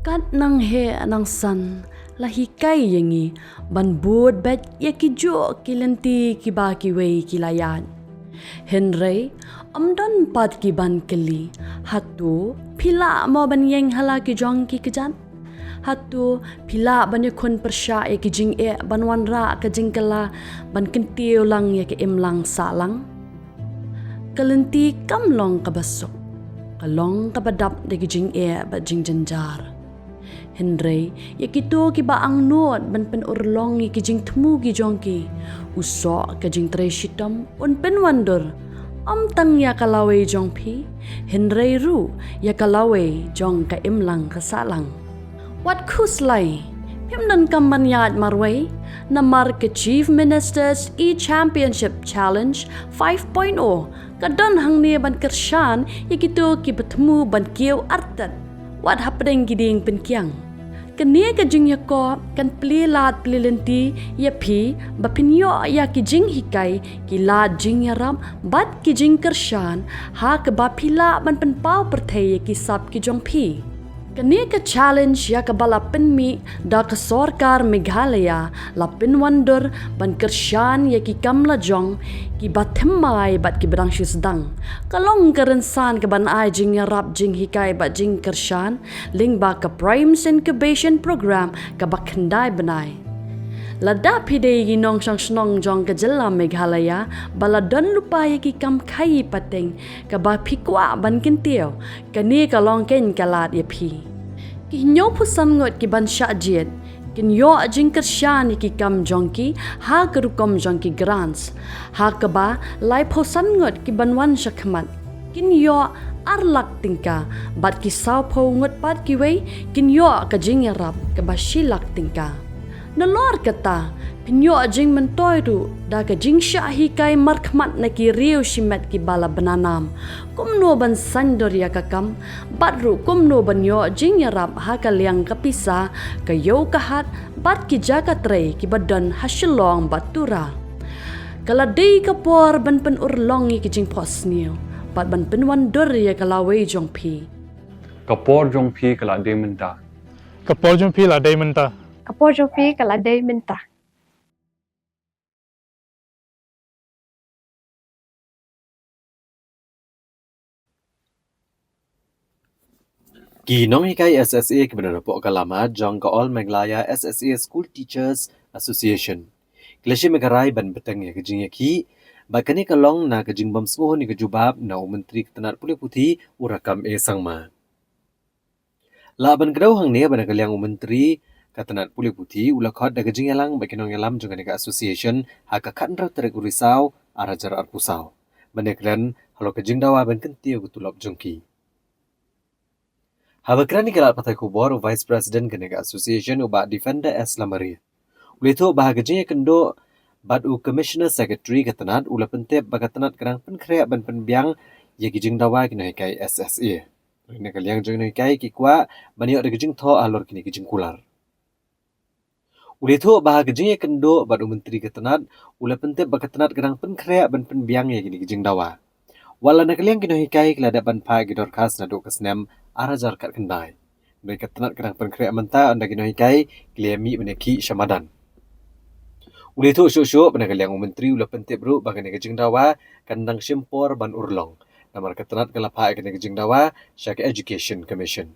Kat nang he nang san lahikai yengi ban bod bet ya ki jo ki lenti ki ba ki wei ki layan. Henry amdan pat ki ban keli hatu pila mo ban yeng hala ki jong ki kejan. Hatu pila ban yakun persya ya ki jing ban wan ra ka jing kala ban kentiu lang ya ki imlang salang. Kalenti kamlong kabasok. Kalong kabadap de ki jing ba jing janjar. Henry, ya kito ki ba ang nuot ban pen urlong ki jing temu ki jongki. Usok ka jing tre shitam un pen wandor. Am tang ya kalawe jong pi. Henry ru ya kalawe jong ka imlang ka salang. Wat kuslay? Pimnan kamban yad marway na marke Chief Minister's E-Championship Challenge 5.0 kadon hang ni ban kersyan ya kito ki betemu ban kieu artat. Wat hapdeng giding penkiang. Kenia ka jing yako kan plilat plilenti ya pi bapinyo ya ki jing hikai ki la jing yaram bat ki jing kersyan ha ke bapila ban penpau perthai ya ki sap ki jong pi. Kenia ka challenge ya ka bala penmi da ka sorkar Meghalaya la pinwandur ban kersyan ya ki kamla jong ki bathemai bat ki bedang shisdang. Kalong kerensan ke ban ai jing yarap jing hikai bat jing kersyan ling ba ka Primes Incubation Program ka bakhendai benai. Lada pide ginong sang snong jong ka jela Meghalaya bala don lupa ya ki kam khai pateng ka ba phikwa ban kintiao kani ka long ken kalat ya phi ki nyo pusan ngot ki ban sha jet kin yo jing kersyan ki kam jong ki ha kerukom jong ki grants ha ka ba lai pusan ngot ki ban wan shakmat kin yo arlak tingka bat ki saw po ngot pat ki wei kin yo ka jing yarap ka ba shilak tingka. Nalor kata, pinyo jing mentoy tu, da ka jing syahi kai markmat na ki riu shimet ki bala benanam. Kumno ban sandor ya kakam, batru kumno ban yo jing yarap ha ka liang kapisa, ka yo kahat, bat ki jaga tre ki badan hasilong batura. Kala day kapor ban pen urlongi ki jing pos niyo, bat ban pen wandor ya kalawe jong pi. Kapor jong pi kala day menta. Kapor jong pi la day menta. Kapor jong pi kala day minta. Ginong hikai SSA kebenaran pok kalamat jong ka All Meghalaya SSA School Teachers Association. Klasi megarai ban beteng ya kejing ya ki, bakani kalong na kejing bam semua ni kejubab na Menteri Ketenaga Pulih Putih urakam sangma. Laban kedau hang ni ban kaliang Menteri Ketenaga Pulih Putih ulakot da kejing yalang bakinong yalam jong ka association haka kanra terek urisau arajar arpusau. Banekran halo kejing dawa ban kentiu kutulop jongki. Habakran ni kalat patai kubor Vice President Kenega Association uba Defender S. Lamari. Ulito bahagajnya kendo badu Commissioner Secretary ketenat ula pentep bagatenat kerang penkrea ban penbiang ya gijing dawa kina hikai SSA. Ini kaliang jeng hikai kikwa banyak ada gijing tho alor kini gijing kular. Ulito bahagajnya kendo badu Menteri ketenat ula pentep bagatenat kerang penkrea ban penbiang ya kini gijing dawa. Wala nakaliang kino hikai keladapan pa gidor khas na do kesnem arajar kat kendai. Mereka tenat kerang penkrea menta anda kino hikai kliami meneki syamadan. Uli tu syuk-syuk pada kaliang menteri ula pentip bro bagani kejing dawa kandang simpor ban urlong. Namar ketenat kelapa kena kejing dawa Syaki Education Commission.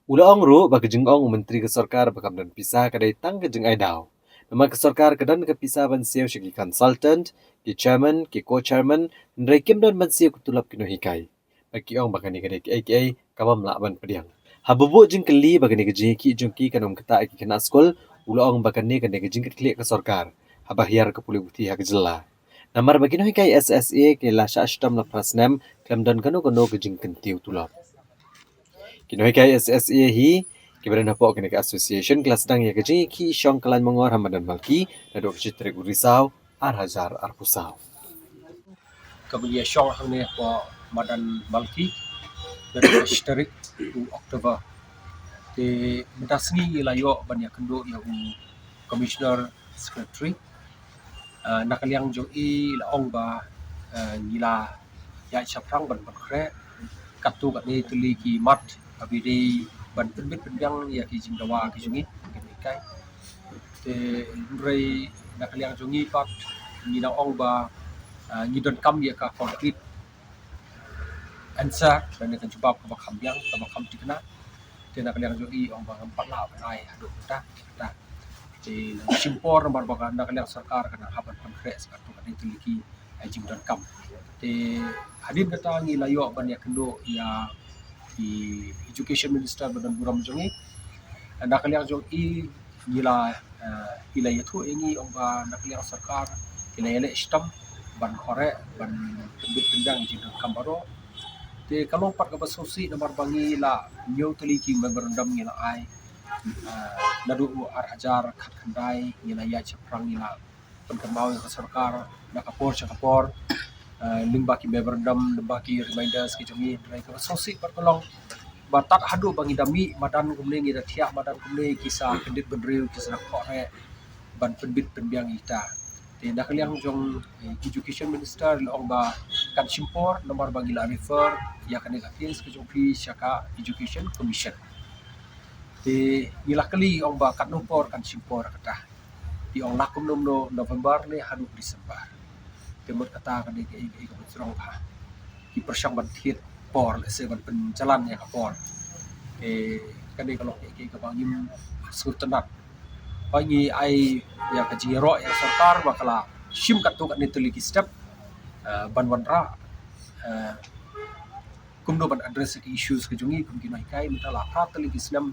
Ula ong ru bagajing ong menteri kesorkar bakam dan pisah kadai tang kejing aidau. Nama kesorkar kedan kepisah ban siau Syaki consultant, ki chairman, ki co-chairman, ndrai kim dan ban siau kutulap kino hikai. Bagi ong bagani kadai ki kabam lakban pediang. Habubu jing keli bagani kejing ki jungki kanum keta ki kena skol ula ong bagani kadai kejing klik ke sorkar. Habahyar ke Pulih Putih hak jela. Namar bagino hikai SSA ke la syashtam la prasnem klam dan kano kejing kentiu tulap. Kino hikai SSA hi keberan hapok kena ke association kelas sedang ya kejing ki syong kelan mengor Hamadan Malki na dok citrik urisau arhajar arpusau. Kebelia syong hang ni po Madan Balki dari Historik u Oktober di mentasni layo banyak kendo ya u Commissioner Secretary nakaliang jo la ong ba nila ya chaprang ban kre katu kat ni tuli ki mat abidi ban penbit penbiang ya ki jing dawa ki jungi ki kai te rei nak liang jungi pat ni na ong ba ni don kam ya ka concrete answer dan kan jubab ka bakam biang ka bakam tikna te nak liang jungi ong ba empat la ai hadu ta ta te simpor nomor ba nak liang sarkar kana haban konkret satu kan itu liki jing don kam te hadin kata ngi layo ban ya kendo ya di education minister badan buram jongi nak liang jong I nila ila yatu ingi ong ba nak liang sarkar ila ele istam ban khore ban pendit pendang jing don kam baro te kalau pat ka basosi nomor bangi la nyo teli ki memorandum ngi la ai nadu ar hajar khat khandai ngi la ya chaprang ngi la penkamau yang sarkar nak kapor limba ki memorandum limba ki reminders ki jongi drai ka basosi pat kolong batak hadu bangi dami madan kumle ngi da thia madan kumle kisah pendit benreu kisah khore ban penbit penbiang ita te nak liang jong education minister long ba kan simpor nomor bagi la refer ya kan ka case ke jong pi syaka education commission te ngilah kali ong ba kan nopor kan simpor kata di ong lakum no November le hadu Desember temut kata kan ke ka betrong ha ki persyang ban thiet por le se ban penjalan ya ka por kan kalau ke bangim sultanat bagi ai ya ka jiro ya sarkar bakala sim katu kan itu lagi step ban wanra kumdo ban address ke issues ke jungi kum kinai kai minta la prat lagi senam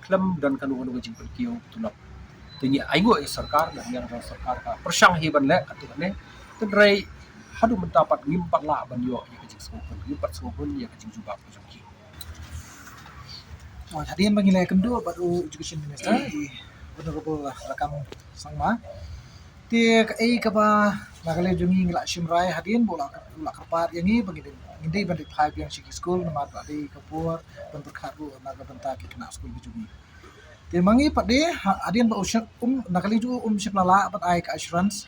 klam dan kanu kanu jing perkio tulap tingi aigo ya sarkar dan yang sarkar ka persyang hiban le katu kan ne tendrai hadu mendapat ngimpat la ban yo ya ke jing sopun ngimpat sopun ya ke jing jubab ke jungi Hadian bangilai kendo baru education minister Honorable Rakam Sangma ti ka ba nakale jungi ngila simrai hadian bola kerpat yang ni bagi ngindi bandit five yang siki school nama tadi kapur bentuk haru naga bentak kena school jungi ti mangi pade hadian ba nakale ju siplala pat ai ka assurance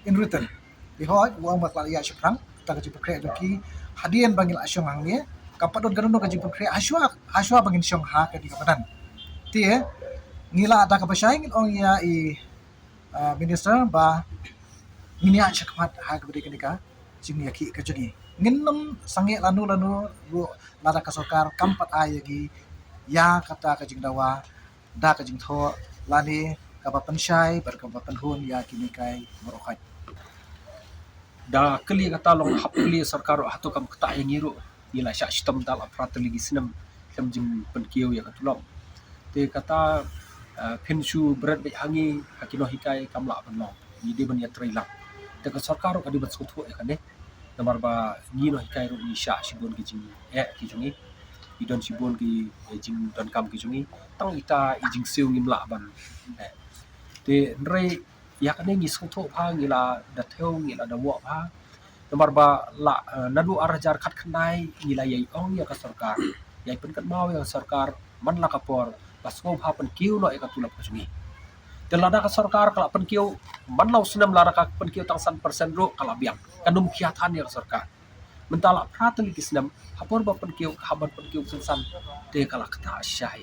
in return di hoj uang ba klaya siprang ta ka jipre doki hadian bangil asyong hang ni kapat don garuno ka jipre aswa bangin syong ha ka di kapadan ti ngila ada kapasyaing ong ya minister ba ngini a chakmat ha ka beri kenika jingni aki ka jagi nginnam sange lanu bu lada ka sarkar kampat ayagi ya kata ka jing dawa da ka jing tho lani ka ba pensyai ber ka ba penhun ya kini kai merokat da kali kata long hap kali sarkar hatu kam kata yang ngiru ila syak sistem dal aprat lagi senam kem jing penkiu ya katulong te kata penshu berat be hangi hakino hikai kamla banlong ni de ban ya trailang te ka sarkar ka di bat suthu ya kan ne namar ba ni no hikai ro ni sya sibon ki jing ki jungi idon sibon ki jing don kam ki jungi tang ita ijing siu ngimla ban te nrei ya kan ni suthu pha ngila da theu ngila da wo pha nomor ba la nadu arajar khat khandai ngila yai ong ya ka sarkar yai pen kat mau ya sarkar man la kapor pasco ha pen kiu no ka tulap jungi telada ka sarkar kala pen kiu man lau senam lara ka pen kiu tang 100% ro kala biang kanum khiatan ya sarkar mentala prateli kisnam hapor ba pen kiu haban pen kiu san te kala kata syai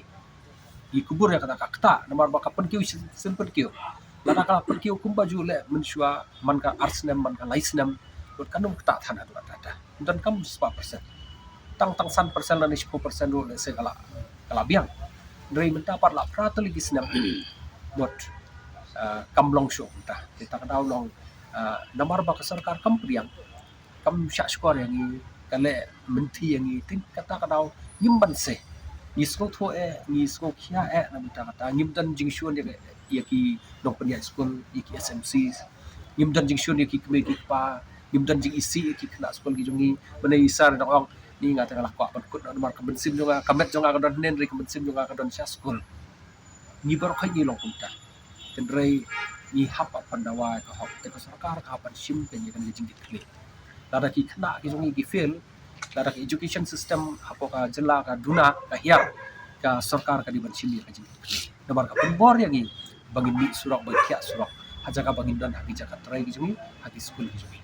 I kubur ya kata kata nomor ba ka pen kiu sen pen kiu lada kala pen kiu kum baju le mensua man ka arsenam man ka laisnam buat kanum kata than adu ada dan kam 100% tang 100% dan 10% ro se kala biang dari mendapat la prateli kisnam buat kamlong show entah kita kadau long namar ba ka sarkar kam priang kam syak skor yang ni kale menti yang ni tin kata kadau nyimban se ni sko tho ni sko khia na minta kata nyimdan jing shun ya ki dong penya school ki SMC nyimdan jing shun ya ki ki pa nyimdan jing isi ki kena school ki jungi bena isar dong ni ngata kala kwa pat kut nomor ka bensim juga kamet jonga ka don nen ri ka bensim jonga ka don sya school ni bar khai ni long kunta tendrai ni hapa pandawa ka hop te ka sarkar ka pan sim pe ni kan jing dikli lada ki khna ki jungi ki fail lada ki education system hapo ka jela ka duna ka hiar ka sarkar ka di ban sim ka jing dikli nomor ka penbor yang ni bangin mi surak ba khia surak haja ka bangin dan hagi jaka trai ki jungi hagi school ki jungi